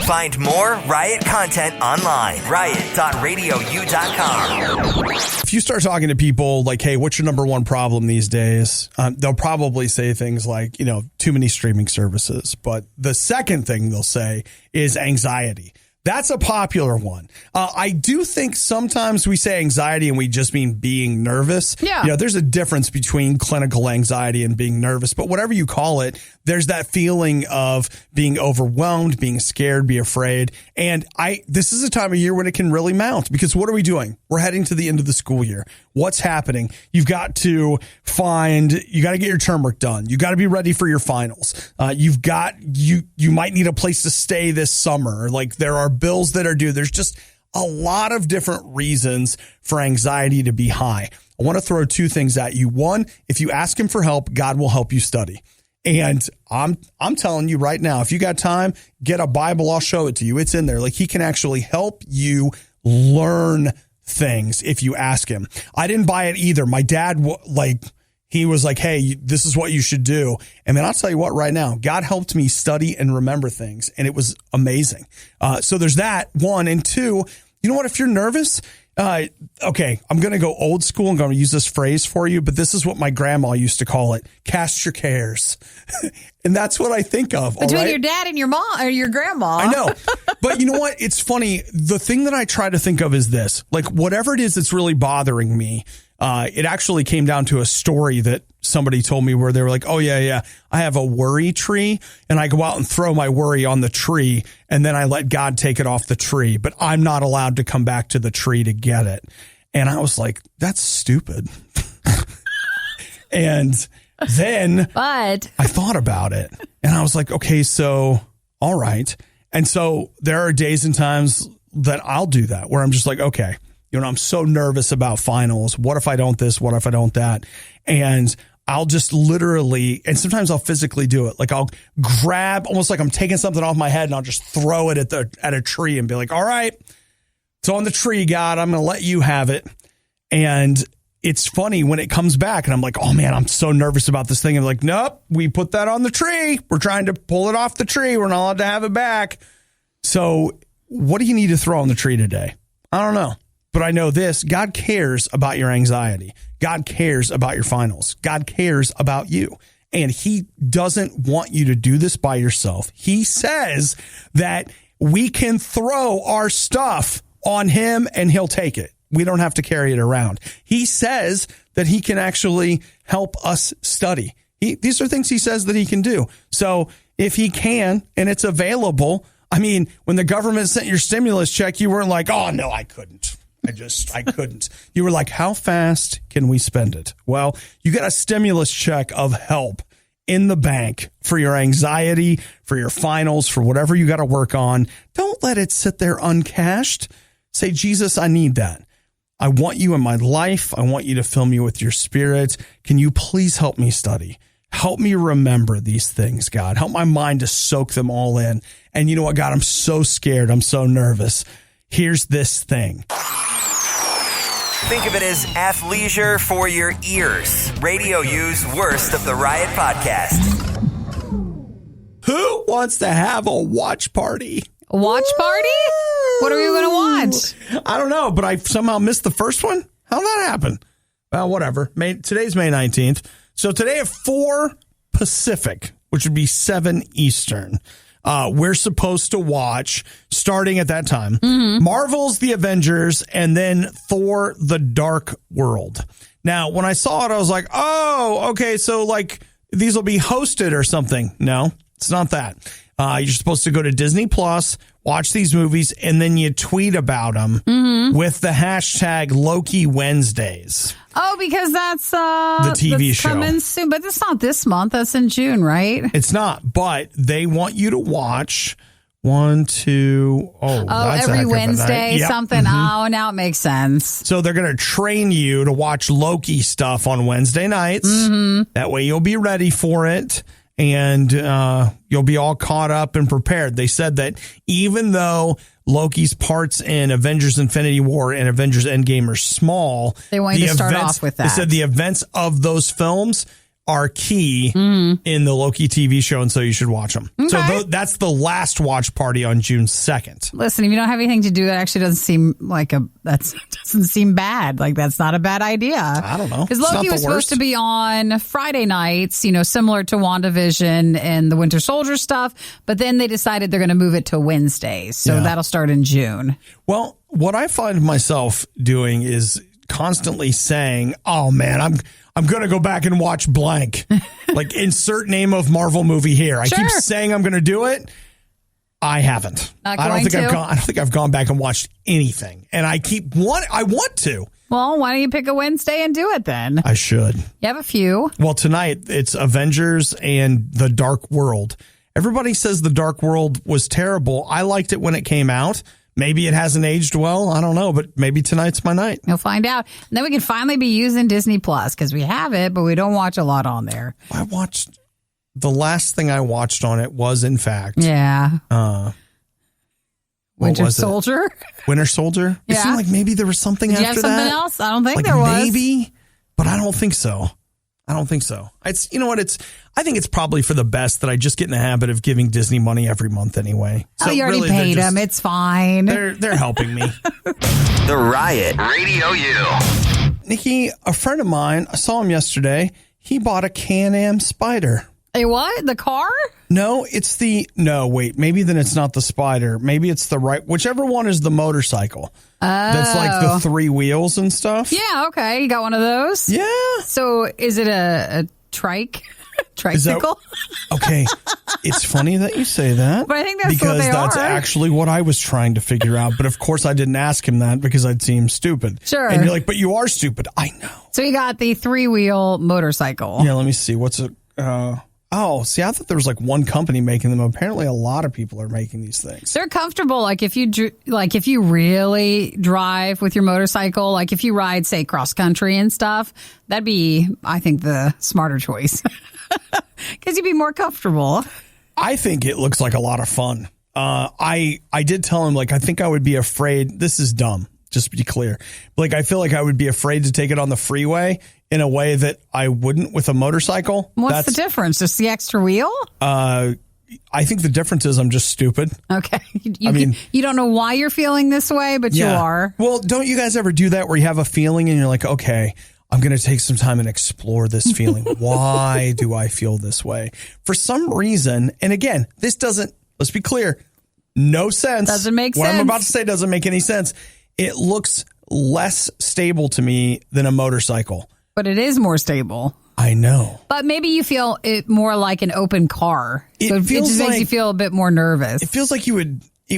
Find more Riot content online. Riot.radiou.com. If you start talking to people like, hey, what's your number one problem these days? They'll probably say things like, too many streaming services. But the second thing they'll say is anxiety. That's a popular one. I do think sometimes we say anxiety and we just mean being nervous. Yeah. There's a difference between clinical anxiety and being nervous, but whatever you call it, there's that feeling of being overwhelmed, being scared, be afraid. And this is a time of year when it can really mount because what are we doing? We're heading to the end of the school year. What's happening? You've got to get your term work done. You got to be ready for your finals. You might need a place to stay this summer. Like there are bills that are due. There's just a lot of different reasons for anxiety to be high. I want to throw two things at you. One, if you ask him for help, God will help you study. And I'm telling you right now, if you got time, get a Bible. I'll show it to you. It's in there. Like he can actually help you learn things if you ask him. I didn't buy it either. My dad, he was like, hey, this is what you should do. And then I'll tell you what, right now, God helped me study and remember things. And it was amazing. So there's that, one. And two, you know what? If you're nervous, okay, I'm going to go old school. I'm going to use this phrase for you, but this is what my grandma used to call it. Cast your cares. And that's what I think of. Between your dad and your mom or your grandma. I know. But you know what? It's funny. The thing that I try to think of is this, like whatever it is that's really bothering me. It actually came down to a story that somebody told me where they were like, oh, yeah, I have a worry tree and I go out and throw my worry on the tree and then I let God take it off the tree, but I'm not allowed to come back to the tree to get it. And I was like, that's stupid. And then I thought about it and I was like, okay, so all right. And so there are days and times that I'll do that where I'm just like, okay. I'm so nervous about finals. What if I don't this? What if I don't that? And I'll just literally, and sometimes I'll physically do it. Like I'll grab almost like I'm taking something off my head and I'll just throw it at a tree and be like, all right, it's on the tree, God. I'm going to let you have it. And it's funny when it comes back and I'm like, oh man, I'm so nervous about this thing. I'm like, nope, we put that on the tree. We're trying to pull it off the tree. We're not allowed to have it back. So what do you need to throw on the tree today? I don't know. But I know this, God cares about your anxiety. God cares about your finals. God cares about you. And he doesn't want you to do this by yourself. He says that we can throw our stuff on him and he'll take it. We don't have to carry it around. He says that he can actually help us study. These are things he says that he can do. So if he can and it's available, I mean, when the government sent your stimulus check, you weren't like, oh, no, I couldn't. I couldn't. You were like, how fast can we spend it? Well, you got a stimulus check of help in the bank for your anxiety, for your finals, for whatever you got to work on. Don't let it sit there uncashed. Say, Jesus, I need that. I want you in my life. I want you to fill me with your spirit. Can you please help me study? Help me remember these things, God. Help my mind to soak them all in. And you know what, God, I'm so scared. I'm so nervous. Here's this thing. Think of it as athleisure for your ears. RadioU's Worst of the Riot podcast. Who wants to have a watch party? A watch party? What are we going to watch? I don't know, but I somehow missed the first one. How'd that happen? Well, whatever. Today's May 19th. So today at 4 Pacific, which would be 7 Eastern, we're supposed to watch, starting at that time, Marvel's The Avengers and then Thor: The Dark World. Now, when I saw it, I was like, oh, okay, so like these will be hosted or something. No, it's not that. You're supposed to go to Disney Plus, watch these movies, and then you tweet about them with the hashtag Loki Wednesdays. Oh, because that's the TV show coming soon, but it's not this month. That's in June, right? It's not, but they want you to watch 1, 2, that's every Wednesday, something. Oh, now it makes sense. So they're going to train you to watch Loki stuff on Wednesday nights. That way you'll be ready for it. and you'll be all caught up and prepared. They said that even though Loki's parts in Avengers Infinity War and Avengers Endgame are small, they want you to start off with that. They said the events of those films are key in the Loki TV show, and so you should watch them. Okay. So that's the last watch party on June 2nd. Listen, if you don't have anything to do, that actually doesn't seem like doesn't seem bad. Like, that's not a bad idea. I don't know. Because Loki was supposed to be on Friday nights, similar to WandaVision and the Winter Soldier stuff, but then they decided they're going to move it to Wednesdays. So that'll start in June. Well, what I find myself doing is constantly saying, oh man, I'm going to go back and watch blank. Like, insert name of Marvel movie here. I keep saying I'm going to do it. I haven't. I don't think I've gone back and watched anything. And I want to. Well, why don't you pick a Wednesday and do it then? I should. You have a few. Well, tonight it's Avengers and The Dark World. Everybody says The Dark World was terrible. I liked it when it came out. Maybe it hasn't aged well. I don't know, but maybe tonight's my night. You'll find out. And then we can finally be using Disney Plus, because we have it, but we don't watch a lot on there. The last thing I watched on it was, in fact, Winter Soldier. Winter Soldier? Yeah. It seemed like maybe there was something after that. Did you have something else? I don't think there was. Maybe, but I don't think so. It's, you know what? I think it's probably for the best that I just get in the habit of giving Disney money every month anyway. So you already paid them. It's fine. They're helping me. The Riot RadioU. Nikki, a friend of mine, I saw him yesterday. He bought a Can-Am Spider. A what? The car? No, maybe then it's not the Spider. Maybe it's whichever one is the motorcycle. That's like the 3 wheels and stuff. Yeah, okay. You got one of those? Yeah. So is it a trike? Tricycle? Okay. It's funny that you say that. But I think that's because what they that's are. actually what I was trying to figure out. But of course I didn't ask him that because I'd seem stupid. Sure. And you're like, but you are stupid. I know. So you got the 3-wheel motorcycle. Yeah, let me see. What's it? I thought there was like one company making them. Apparently a lot of people are making these things. They're comfortable. Like if you really drive with your motorcycle, like if you ride, say, cross country and stuff, that'd be, I think, the smarter choice. Because you'd be more comfortable. I think it looks like a lot of fun. I did tell him, like, I think I would be afraid. This is dumb, just to be clear. Like, I feel like I would be afraid to take it on the freeway in a way that I wouldn't with a motorcycle. What's the difference? Just the extra wheel? I think the difference is I'm just stupid. Okay. You don't know why you're feeling this way, but you are. Well, don't you guys ever do that where you have a feeling and you're like, okay, I'm going to take some time and explore this feeling. Why do I feel this way? For some reason, and again, this doesn't, let's be clear, no sense. Doesn't make sense. What I'm about to say doesn't make any sense. It looks less stable to me than a motorcycle. But it is more stable. I know. But maybe you feel it more like an open car. So it just makes you feel a bit more nervous. It feels like it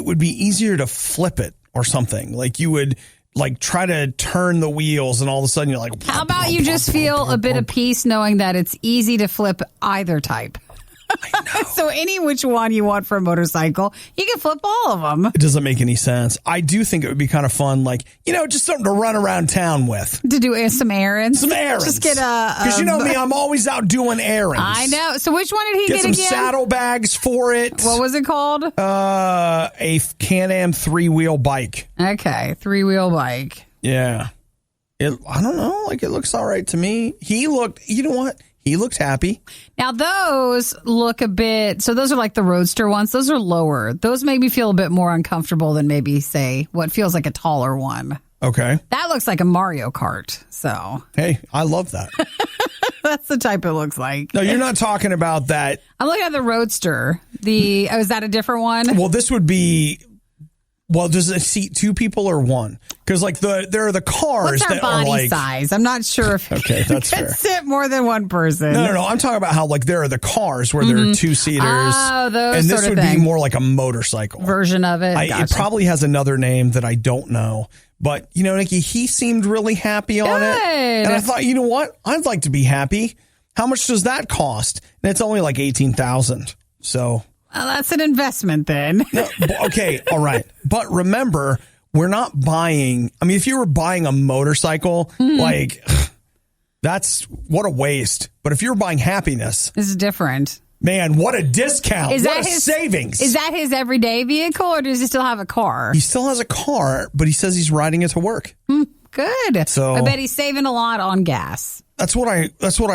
would be easier to flip it or something. Like you would like try to turn the wheels and all of a sudden you're like, how about you just feel a bit of peace knowing that it's easy to flip either type? I know. So any which one you want for a motorcycle, you can flip all of them. It doesn't make any sense. I do think it would be kind of fun, like, just something to run around town with. To do some errands. Some errands. Just get because you know me, I'm always out doing errands. I know. So which one did he get some again? saddlebags for it. What was it called? A Can-Am 3-wheel bike. Okay, 3-wheel bike. Yeah. I don't know. Like, it looks all right to me. He looked happy. Now, those look a bit, so those are like the Roadster ones. Those are lower. Those make me feel a bit more uncomfortable than maybe, say, what feels like a taller one. Okay. That looks like a Mario Kart. So. Hey, I love that. That's the type it looks like. No, you're not talking about that. I'm looking at the Roadster. Is that a different one? Well, this would be. Well, does it seat 2 people or 1? Because like there are the cars What's our that body are like size. I'm not sure if okay, that's it can fair. sit more than one person. No. I'm talking about how like there are the cars where there are 2-seaters. Oh, those and this sort of would thing. be more like a motorcycle Version of it. It probably has another name that I don't know. But Nikki, he seemed really happy on it, and I thought, you know what? I'd like to be happy. How much does that cost? And it's only like $18,000. So. Well, that's an investment then. No, okay, all right. But remember, we're not buying. I mean, if you were buying a motorcycle, like, that's what a waste. But if you're buying happiness. This is different. Man, what a discount. What a savings. Is that his everyday vehicle, or does he still have a car? He still has a car, but he says he's riding it to work. Good. So I bet he's saving a lot on gas. That's what I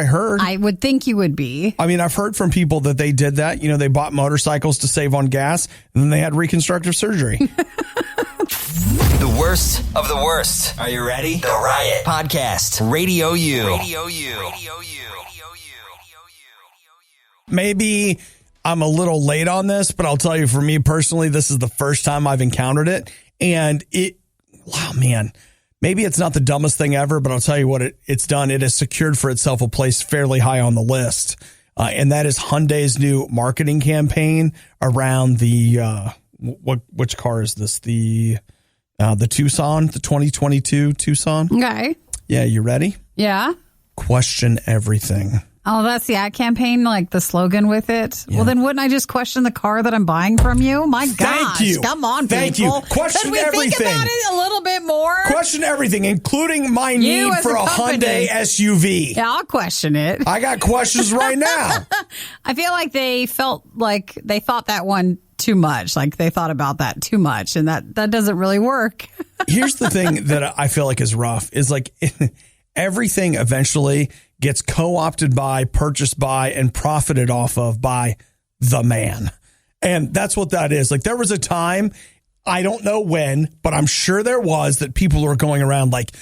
heard. I would think you would be. I mean, I've heard from people that they did that. You know, they bought motorcycles to save on gas, and then they had reconstructive surgery. The worst of the worst. Are you ready? The Riot Podcast. RadioU. RadioU. Maybe I'm a little late on this, but I'll tell you, for me personally, this is the first time I've encountered it. And wow, man, maybe it's not the dumbest thing ever, but I'll tell you what it's done. It has secured for itself a place fairly high on the list. And that is Hyundai's new marketing campaign around the, which car is this? The Tucson, the 2022 Tucson. Okay. Yeah. You ready? Yeah. Question everything. Oh, that's the ad campaign, like the slogan with it. Yeah. Well, then wouldn't I just question the car that I'm buying from you? My gosh. Thank you. Come on, Thank people. you. Question Could we everything. think about it a little bit more? Question everything, including my need for a Hyundai SUV. Yeah, I'll question it. I got questions right now. I feel like they felt like they thought that one too much. Like they thought about that too much, and that doesn't really work. Here's the thing that I feel like is rough is like everything eventually gets co-opted by, purchased by, and profited off of by the man. And that's what that is. Like there was a time, I don't know when, but I'm sure there was, that people were going around like,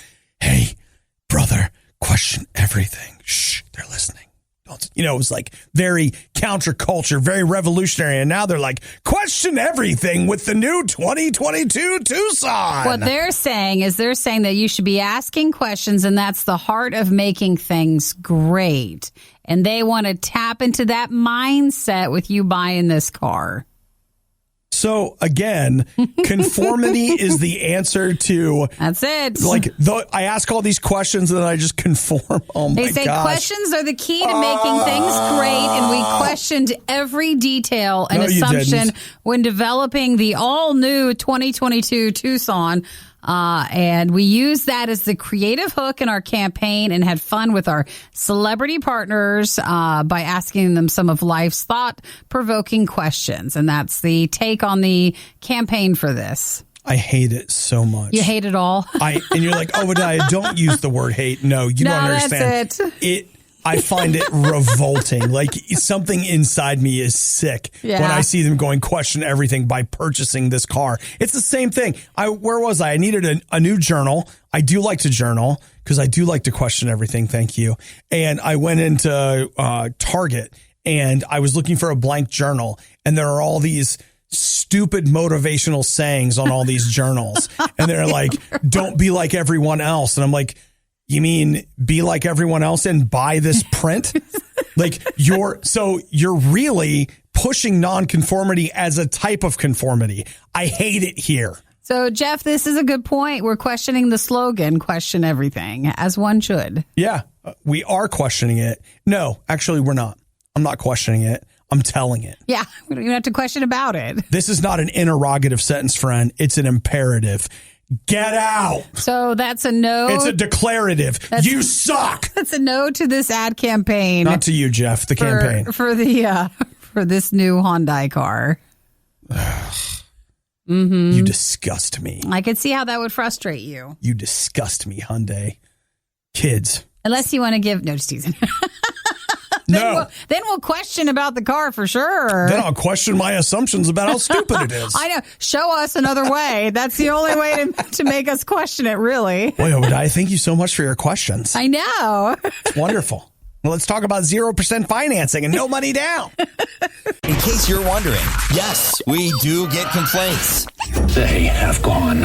hey, brother, question everything. Shh, they're listening. You know, it was like very counterculture, very revolutionary. And now they're like, question everything with the new 2022 Tucson. What they're saying is that you should be asking questions, and that's the heart of making things great. And they want to tap into that mindset with you buying this car. So again, conformity is the answer to. That's it. Like I ask all these questions and then I just conform. Oh my gosh. They say questions are the key to making things great, and we questioned every detail and assumption when developing the all new 2022 Tucson. And we used that as the creative hook in our campaign and had fun with our celebrity partners by asking them some of life's thought-provoking questions. And that's the take on the campaign for this. I hate it so much. You hate it all? And you're like, Obadiah, don't use the word hate. No, you don't understand. That's it. I find it revolting. Like something inside me is sick when I see them going question everything by purchasing this car. It's the same thing. Where was I? I needed a new journal. I do like to journal because I do like to question everything. Thank you. And I went into Target and I was looking for a blank journal, and there are all these stupid motivational sayings on all these journals. And they're like, don't be like everyone else. And I'm like, you mean be like everyone else and buy this print? Like you're really pushing nonconformity as a type of conformity. I hate it here. So, Jeff, this is a good point. We're questioning the slogan, question everything, as one should. Yeah, we are questioning it. No, actually, we're not. I'm not questioning it. I'm telling it. Yeah, we don't even have to question about it. This is not an interrogative sentence, friend. It's an imperative. Get out. So that's a no. It's a declarative. You suck. That's a no to this ad campaign. Not to you, Jeff, the campaign. For this new Hyundai car. Mm-hmm. You disgust me. I could see how that would frustrate you. You disgust me, Hyundai. Kids. Unless you want to give... No, just teasing. No. Then we'll question about the car for sure. Then I'll question my assumptions about how stupid it is. I know. Show us another way. That's the only way to make us question it, really. Boy, Obadiah, thank you so much for your questions. I know. It's wonderful. Well, let's talk about 0% financing and no money down. In case you're wondering, yes, we do get complaints. They have gone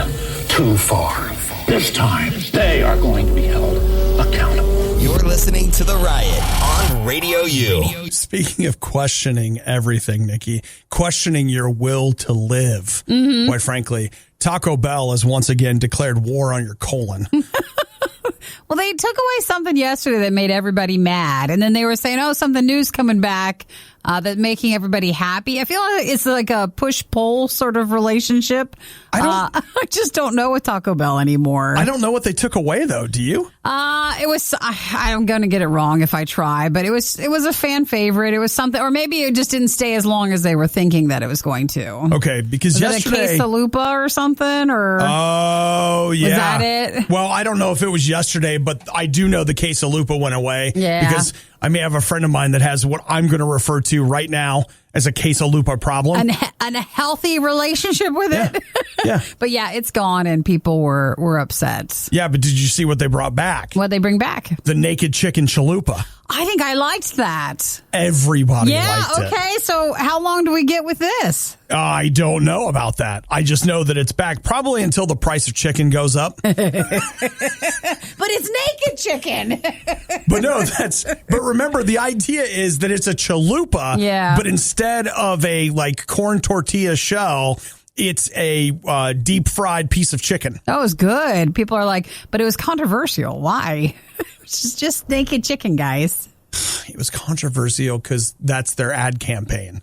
too far. This time, they are going to be held accountable. You're listening to The Riot on RadioU. Speaking of questioning everything, Nikki, questioning your will to live, quite frankly, Taco Bell has once again declared war on your colon. Well, they took away something yesterday that made everybody mad. And then they were saying, something new's coming back that making everybody happy. I feel like it's like a push-pull sort of relationship. I just don't know with Taco Bell anymore. I don't know what they took away, though. Do you? I'm going to get it wrong if I try, but it was a fan favorite. It was something, or maybe it just didn't stay as long as they were thinking that it was going to. Okay, because yesterday... Was it a Chalupa or something? Or oh, yeah. Was that it? Well, I don't know if it was yesterday, but I do know the Chalupa went away. Yeah. Because I may have a friend of mine that has what I'm going to refer to right now as a Chalupa problem. An healthy relationship with it. Yeah. But yeah, it's gone and people were upset. Yeah, but did you see what they brought back? What'd they bring back? The naked chicken Chalupa. I think I liked that. Everybody liked it. Okay. So how long do we get with this? I don't know about that. I just know that it's back probably until the price of chicken goes up. But it's naked chicken. But remember, the idea is that it's a chalupa, but instead of a like corn tortilla shell, it's a deep fried piece of chicken. That was good. People are like, but it was controversial. Why? It's just naked chicken, guys. It was controversial because that's their ad campaign.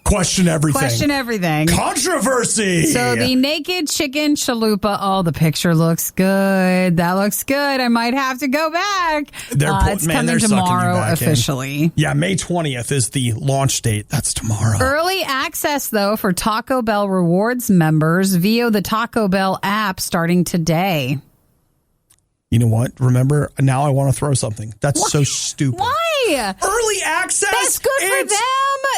Question everything. Question everything. Controversy. So the naked chicken chalupa. Oh, the picture looks good. That looks good. I might have to go back. It's coming tomorrow officially. Yeah, May 20th is the launch date. That's tomorrow. Early access, though, for Taco Bell Rewards members via the Taco Bell app starting today. You know what? Remember, now I want to throw something. That's so stupid. Why? Early access? That's good for them.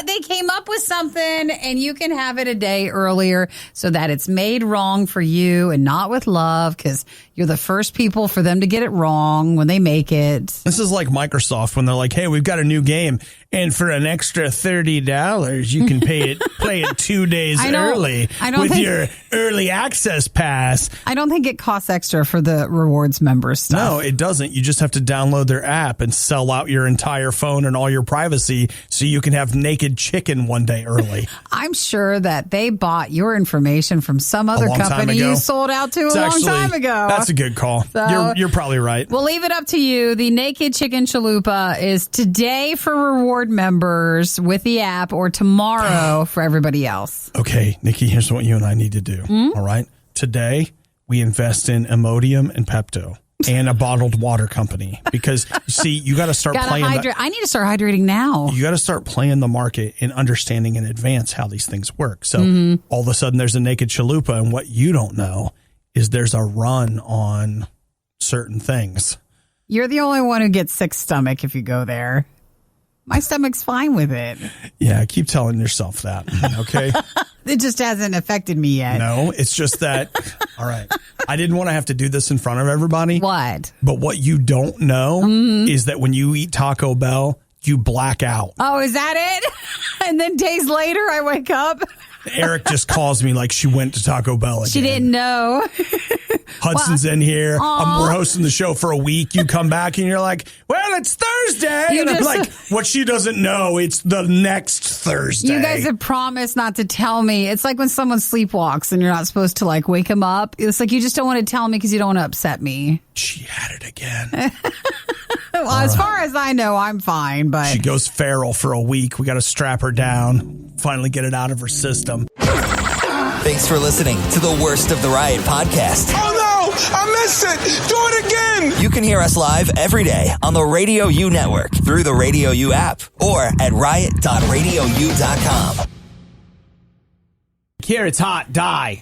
They came up with something, and you can have it a day earlier so that it's made wrong for you and not with love, because you're the first people for them to get it wrong when they make it. This is like Microsoft when they're like, hey, we've got a new game, and for an extra $30, you can play it 2 days early with your early access pass. I don't think it costs extra for the rewards members stuff. No, it doesn't. You just have to download their app and sell out your entire phone and all your privacy so you can have naked chicken one day early. I'm sure that they bought your information from some other company you sold out to a long time ago. That's a good call. So, you're probably right. We'll leave it up to you. The naked chicken chalupa is today for reward members with the app, or tomorrow for everybody else. Okay, Nikki, here's what you and I need to do. All right. Today, we invest in Imodium and Pepto and a bottled water company, because see, you got to start playing. I need to start hydrating now. You got to start playing the market and understanding in advance how these things work. So all of a sudden there's a naked chalupa, and what you don't know is there's a run on certain things. You're the only one who gets sick stomach if you go there. My stomach's fine with it. Yeah, keep telling yourself that, okay? It just hasn't affected me yet. No, it's just that, all right, I didn't want to have to do this in front of everybody. What? But what you don't know is that when you eat Taco Bell, you black out. Oh, is that it? And then days later, I wake up. Eric just calls me like she went to Taco Bell again. She didn't know. Hudson's in here. We're hosting the show for a week. You come back and you're like, well, it's Thursday. And I'm like, what she doesn't know, it's the next Thursday. You guys have promised not to tell me. It's like when someone sleepwalks and you're not supposed to like wake him up. It's like you just don't want to tell me because you don't want to upset me. She had it again. Well, as far as I know, I'm fine. But she goes feral for a week. We got to strap her down, finally get it out of her system. Thanks for listening to the Worst of the Riot podcast. Oh no, I missed it. Do it again. You can hear us live every day on the RadioU network through the RadioU app or at riot.radiou.com. Here it's hot, die.